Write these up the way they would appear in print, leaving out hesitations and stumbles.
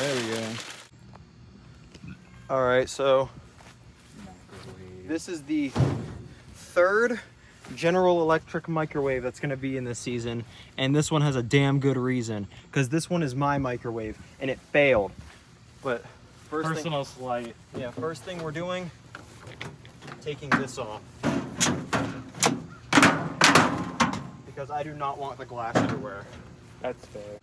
There we go. All right, so this is the third General Electric microwave that's gonna be in this season, and this one has a damn good reason, because this one is my microwave and it failed. But Personal slight. first thing we're doing, taking this off, because I do not want the glass everywhere. That's fair.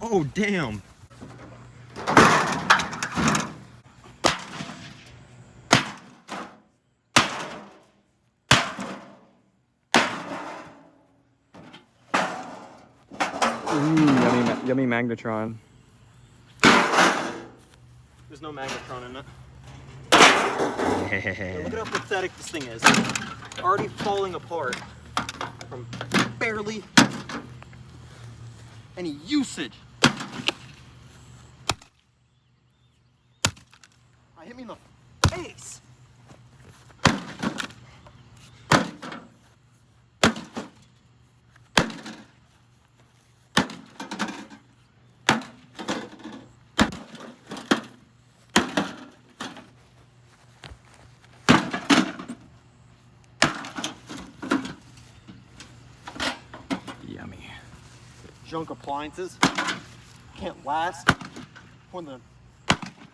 Oh damn. Yummy Magnetron. There's no Magnetron in it. Yeah, look at how pathetic this thing is. It's already falling apart from barely any usage. Hit me in the face. Yummy. Junk appliances can't last for the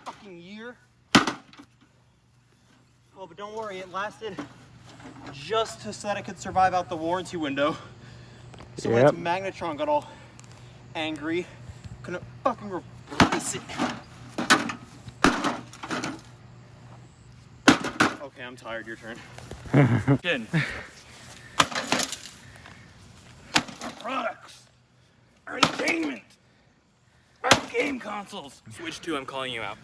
fucking year. Oh, but don't worry, it lasted just so that it could survive out the warranty window. So when its Magnetron got all angry, couldn't fucking replace it. Okay, I'm tired. Your turn. Products. Entertainment. Our game consoles. Switch 2, I'm calling you out.